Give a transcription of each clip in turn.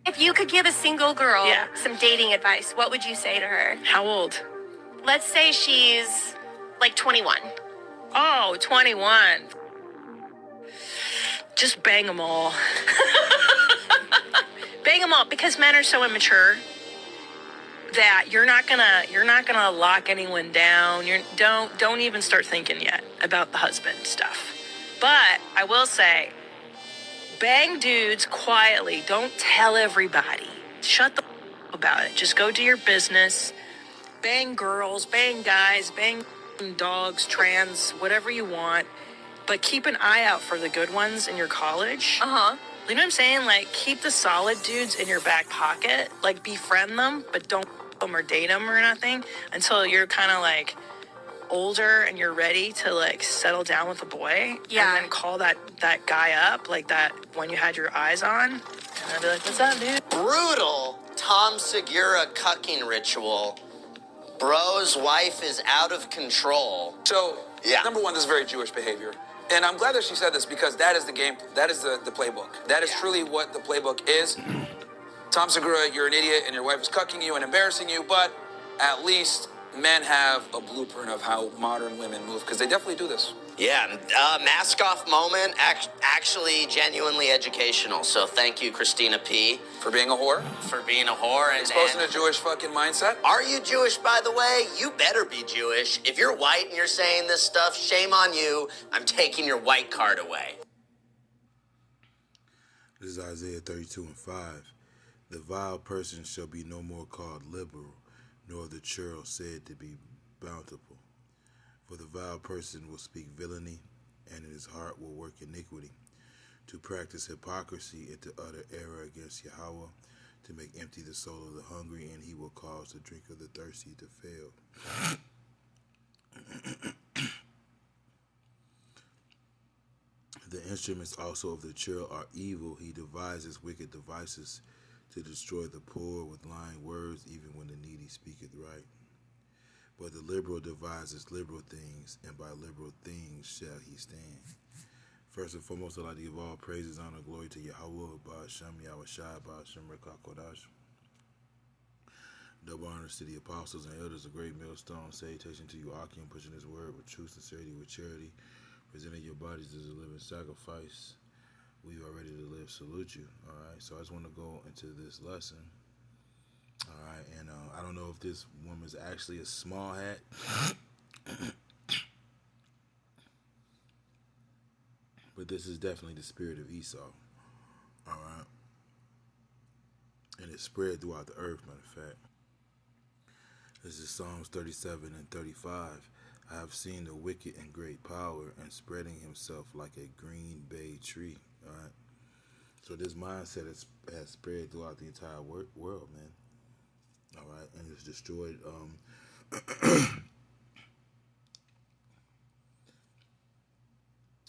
If you could give a single girl Yeah. some dating advice, what would you say to her? How old? Let's say she's like 21. Oh, 21. Just bang them all. Bang them all, because men are so immature that you're not gonna lock anyone down. Don't even start thinking yet about the husband stuff. But I will say, bang dudes quietly. Don't tell everybody. Shut the about it. Just go do your business. Bang girls, bang guys, bang dogs, trans, whatever you want. But keep an eye out for the good ones in your college. Uh-huh. You know what I'm saying? Like, keep the solid dudes in your back pocket. Like, befriend them, but don't them or date them or nothing until you're kind of like older and you're ready to like settle down with a boy. Yeah. And then call that guy up, like that one you had your eyes on. And I'd be like, what's up, dude? Brutal Tom Segura cucking ritual. Bro's wife is out of control. So, Yeah. number one, this is very Jewish behavior. And I'm glad that she said this because that is the game, that is the playbook. That is truly what the playbook is. Tom Segura, you're an idiot and your wife is cucking you and embarrassing you, but at least men have a blueprint of how modern women move because they definitely do this. Yeah, mask off moment, actually genuinely educational. So thank you, Christina P. For being a whore, for being a whore. And exposing a Jewish fucking mindset. Are you Jewish, by the way? You better be Jewish. If you're white and you're saying this stuff, shame on you. I'm taking your white card away. This is Isaiah 32:5. The vile person shall be no more called liberal, nor the churl said to be bountiful. For the vile person will speak villainy, and in his heart will work iniquity, to practice hypocrisy and to utter error against Yahweh, to make empty the soul of the hungry, and he will cause the drink of the thirsty to fail. The instruments also of the churl are evil. He devises wicked devices to destroy the poor with lying words, even when the needy speaketh right. But the liberal devises liberal things, and by liberal things shall he stand. First and foremost, I'd like to give all praises, honor, glory to Yahweh, Ba'ashem, Yahushai, Ba'ashem, Rekakodash. Double honors to the apostles and elders of Great Millstone. Salutation to you, Akim, pushing his word with truth, sincerity, with charity, presenting your bodies as a living sacrifice. We are ready to live. Salute you. All right, so I just want to go into this lesson. All right, and I don't know if this woman's actually a small hat. But this is definitely the spirit of Esau. All right. And it's spread throughout the earth, matter of fact. This is Psalms 37 and 35. I have seen the wicked in great power and spreading himself like a green bay tree. All right. So this mindset has spread throughout the entire world, man. All right, and it's destroyed.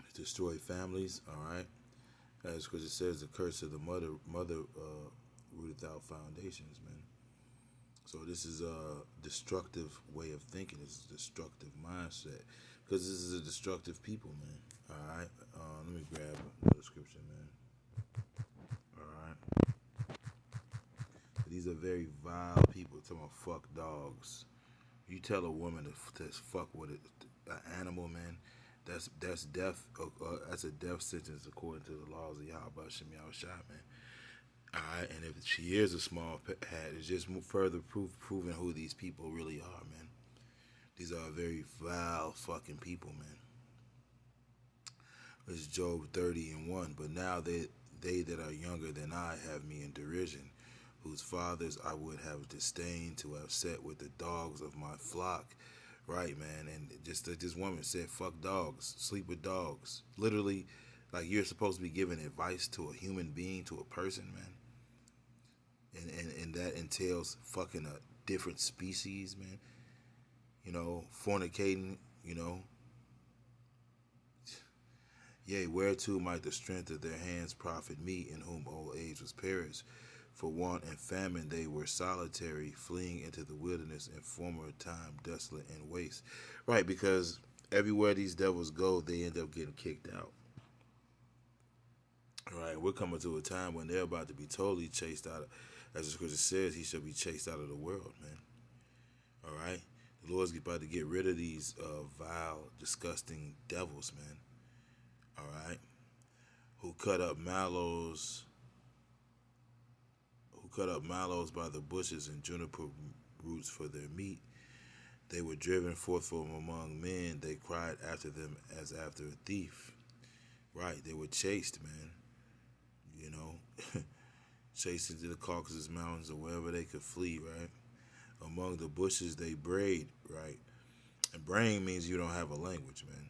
It's destroyed families. All right, that's because it says the curse of the mother rooteth out foundations, man. So this is a destructive way of thinking. It's a destructive mindset because this is a destructive people, man. All right, let me grab another scripture, man. All right. These are very vile people. Talking about fuck dogs. You tell a woman to fuck with an animal, man. That's death. That's a death sentence according to the laws of Yahweh Shem Yahushai, man. All right, and if she is a small hat, it's just further proving who these people really are, man. These are very vile fucking people, man. This is Job 30:1. But now they that are younger than I have me in derision, whose fathers I would have disdained to have set with the dogs of my flock. Right, man. And just this woman said, fuck dogs, sleep with dogs. Literally, like you're supposed to be giving advice to a human being, to a person, man. And that entails fucking a different species, man. You know, fornicating, you know. Yea, whereto might the strength of their hands profit me, in whom old age was perished? For want and famine they were solitary, fleeing into the wilderness in former time, desolate and waste. Right, because everywhere these devils go, they end up getting kicked out. All right, we're coming to a time when they're about to be totally chased out of, as the scripture says, he shall be chased out of the world, man. All right? The Lord's about to get rid of these vile, disgusting devils, man. All right? Who cut up mallows by the bushes and juniper roots for their meat. They were driven forth from among men. They cried after them as after a thief. Right, they were chased, man. You know, chased into the Caucasus Mountains or wherever they could flee, right? Among the bushes they brayed, right? And braying means you don't have a language, man.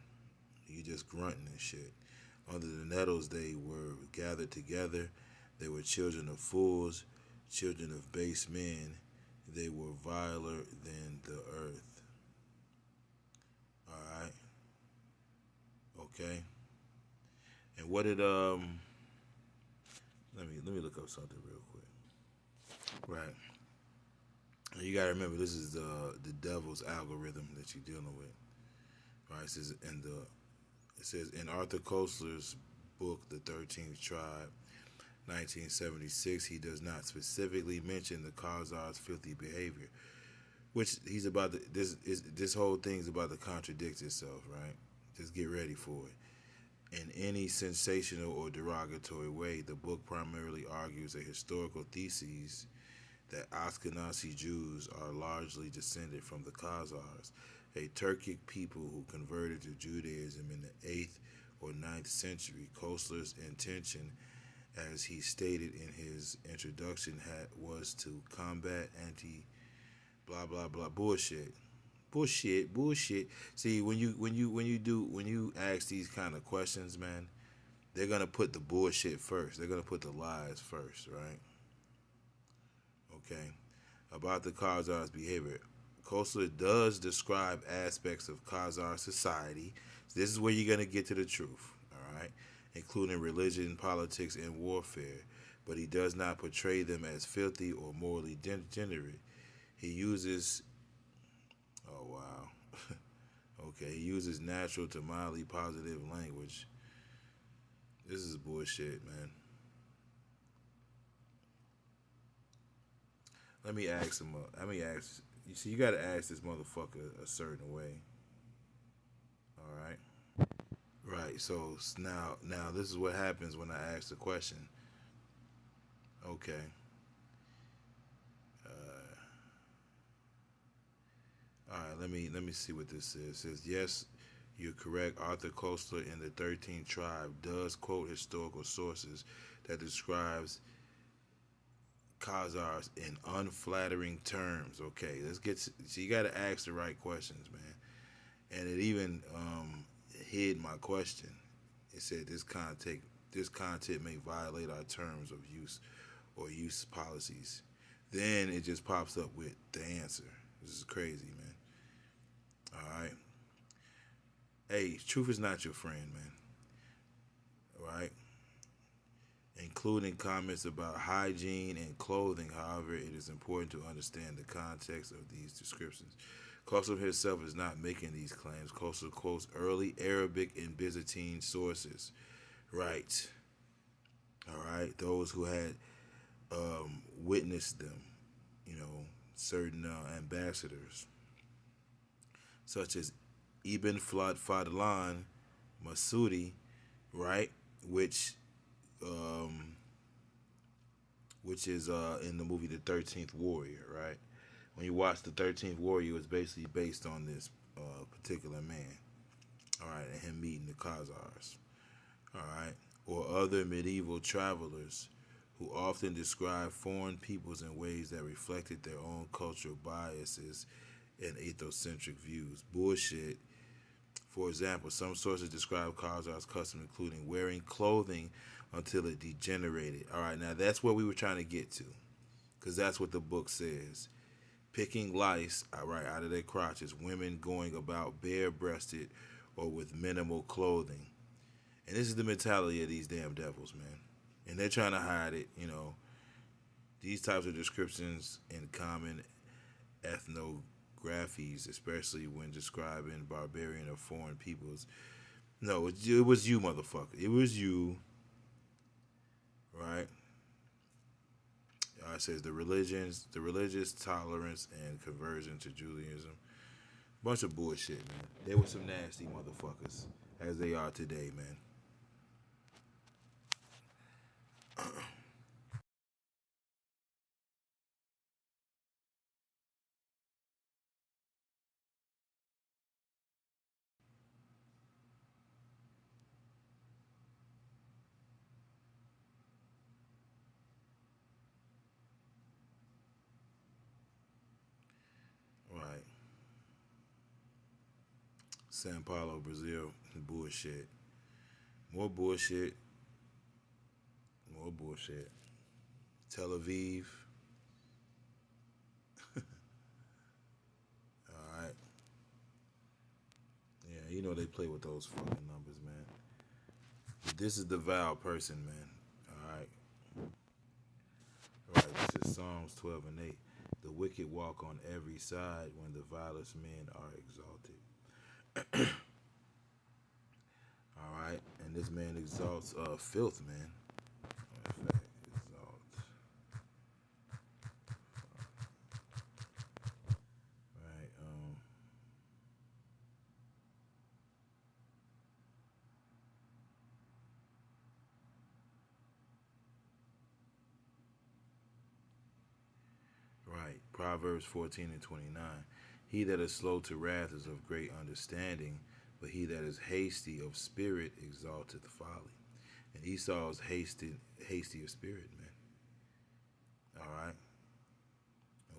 You just grunting and shit. Under the nettles they were gathered together. They were children of fools, children of base men. They were viler than the earth. All right. Okay. And what did let me look up something real quick. Right. You gotta remember this is the devil's algorithm that you're dealing with. Right. It says in Arthur Koestler's book, The 13th Tribe, 1976, he does not specifically mention the Khazars' filthy behavior, which he's about to, this whole thing's about to contradict itself, right? Just get ready for it. In any sensational or derogatory way, the book primarily argues a historical thesis that Ashkenazi Jews are largely descended from the Khazars, a Turkic people who converted to Judaism in the 8th or 9th century. Koestler's intention, as he stated in his introduction, was to combat blah blah blah bullshit. See, when you ask these kind of questions, man, they're gonna put the bullshit first. They're gonna put the lies first, right? Okay. About the Khazars' behavior, Koestler does describe aspects of Khazar society. This is where you're gonna get to the truth, all right, including religion, politics, and warfare. But he does not portray them as filthy or morally degenerate. He uses Oh, wow. Okay, he uses natural to mildly positive language. This is bullshit, man. You see, you gotta ask this motherfucker a certain way. Alright? Right, so now this is what happens when I ask the question. Okay. All right, let me see what this says. It says, yes, you're correct. Arthur Koestler in the 13th Tribe does quote historical sources that describes Khazars in unflattering terms. Okay, so you got to ask the right questions, man. And it even hid my question. It said this content may violate our terms of use or use policies. Then it just pops up with the answer. This is crazy, man. All right. Hey, truth is not your friend, man. All right. Including comments about hygiene and clothing. However, it is important to understand the context of these descriptions. Koestler himself is not making these claims. Koestler quotes early Arabic and Byzantine sources. Right. All right. Those who had witnessed them, certain ambassadors, such as Ibn Fadlan Masudi, right, which is in the movie The 13th Warrior, right? When you watch The 13th Warrior, it's basically based on this particular man, all right, and him meeting the Khazars, all right, or other medieval travelers who often describe foreign peoples in ways that reflected their own cultural biases and ethnocentric views. Bullshit. For example, some sources describe Khazars' custom including wearing clothing until it degenerated. All right, now that's what we were trying to get to, because that's what the book says. Picking lice, all right, out of their crotches, women going about bare-breasted or with minimal clothing. And this is the mentality of these damn devils, man. And they're trying to hide it, These types of descriptions in common ethnographies, especially when describing barbarian or foreign peoples. No, it was you, motherfucker. It was you. right? It says the religious tolerance and conversion to Judaism. Bunch of bullshit, man. They were some nasty motherfuckers, as they are today, man. Right. Sao Paulo, Brazil. Bullshit. More bullshit. More bullshit. Tel Aviv. All right. Yeah, you know they play with those fucking numbers, man. This is the vile person, man. All right. All right. This is Psalms 12 and 8. The wicked walk on every side when the vilest men are exalted. All right. And this man exalts filth, man. In fact, exalts. Right. Right. Proverbs 14 and 29. He that is slow to wrath is of great understanding, but he that is hasty of spirit exalteth folly. And Esau is hasty of spirit, man. All right.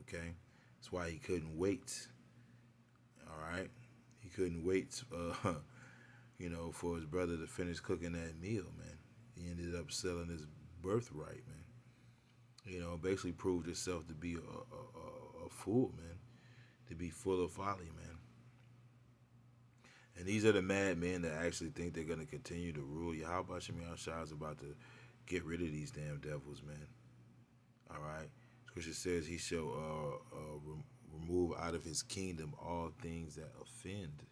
Okay. That's why he couldn't wait. All right. He couldn't wait, for his brother to finish cooking that meal, man. He ended up selling his birthright, man. Basically proved himself to be a fool, man. To be full of folly, man. And these are the mad men that actually think they're going to continue to rule. Yahweh Shemi Shah is about to get rid of these damn devils, man. All right? Scripture says he shall remove out of his kingdom all things that offend.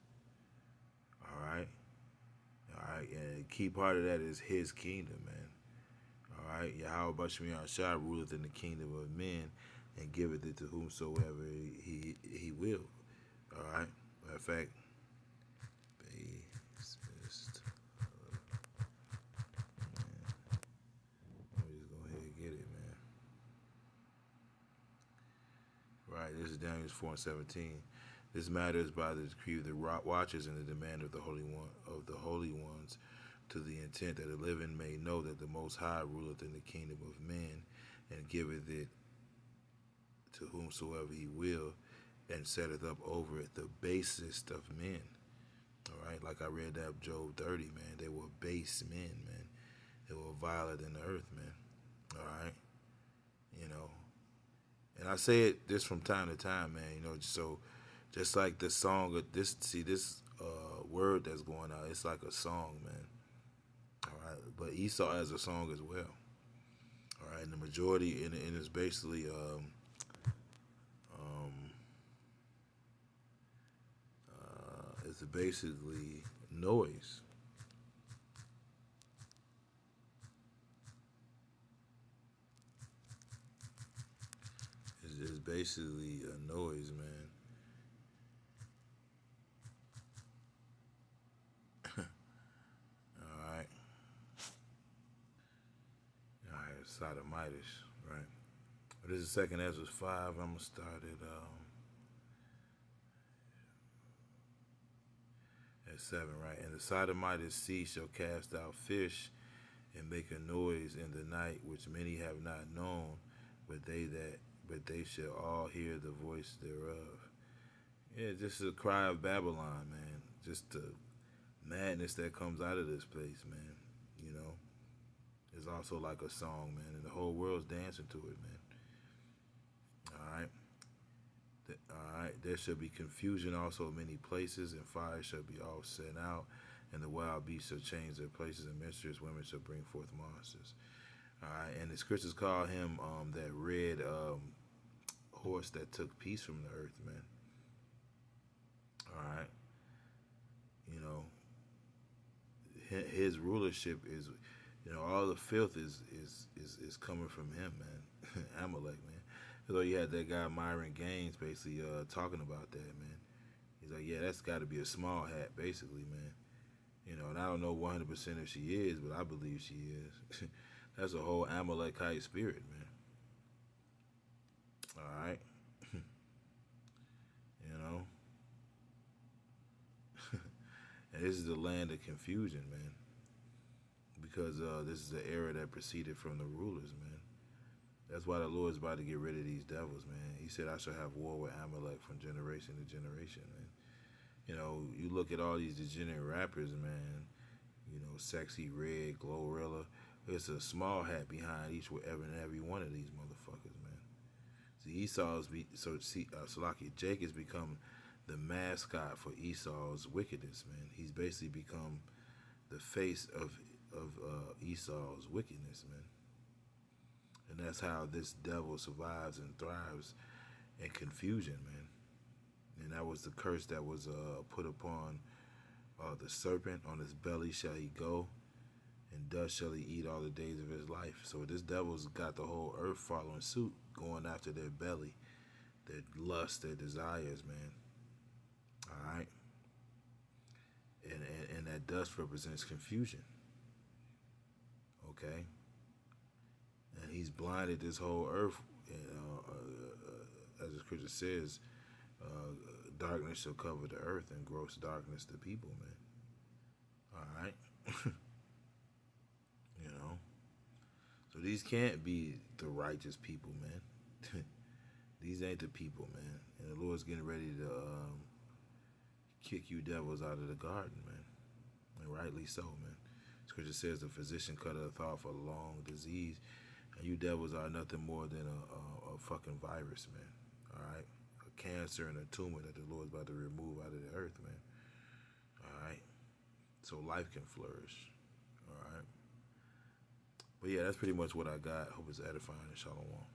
All right? All right? And a key part of that is his kingdom, man. All right? Yahweh Shemi Shah ruleth in the kingdom of men and giveth it to whomsoever he will. All right? Matter of fact, basest let me just go ahead and get it, man. Right, this is Daniel 4 and 17. This matter is by the decree of the watchers and the demand of the holy ones, to the intent that the living may know that the Most High ruleth in the kingdom of men, and giveth it to whomsoever he will, and setteth up over it the basest of men. All right, like I read that Job 30, man. They were base men, man. They were violent in the earth, man. All right, and I say it this from time to time, man. So just like the song of this word that's going out, it's like a song, man. All right, but Esau has a song as well. All right, and the majority and it's basically it's basically noise. It's basically a noise, man. All right. All right, Sodomitis, right? This is 2nd Ezra 5. I'm going to start at 7, right? And the Sodomites sea shall cast out fish and make a noise in the night, which many have not known, but they shall all hear the voice thereof. Yeah, this is a cry of Babylon, man. Just the madness that comes out of this place, man. It's also like a song, man, and the whole world's dancing to it, man. All right. All right. There shall be confusion also in many places, and fire shall be all sent out, and the wild beasts shall change their places, and mischievous women shall bring forth monsters. All right. And the scriptures call him that red horse that took peace from the earth, man. All right. His rulership You know, all the filth is coming from him, man. Amalek, man. So you had that guy Myron Gaines basically talking about that, man. He's like, yeah, that's got to be a small hat, basically, man. You know, and I don't know 100% if she is, but I believe she is. That's a whole Amalekite spirit, man. All right. You know? And this is the land of confusion, man. Because this is the era that proceeded from the rulers, man. That's why the Lord's about to get rid of these devils, man. He said, I shall have war with Amalek from generation to generation, man. You know, you look at all these degenerate rappers, man. You know, Sexy Red, Glorilla. There's a small hat behind each and every one of these motherfuckers, man. See, Salaki, Jake has become the mascot for Esau's wickedness, man. He's basically become the face of Esau's wickedness, man. And that's how this devil survives and thrives in confusion, man. And that was the curse that was put upon the serpent. On his belly shall he go, and dust shall he eat all the days of his life. So this devil's got the whole earth following suit, going after their belly, their lust, their desires, man. All right? And that dust represents confusion. Okay? And he's blinded this whole earth. As the scripture says, darkness shall cover the earth and gross darkness the people, man. All right? You know? So these can't be the righteous people, man. These ain't the people, man. And the Lord's getting ready to kick you devils out of the garden, man. And rightly so, man. Scripture says the physician cutteth off a long disease, and you devils are nothing more than a fucking virus, man. All right? A cancer and a tumor that the Lord's about to remove out of the earth, man. All right? So life can flourish. All right? But yeah, that's pretty much what I got. Hope it's edifying and shalom.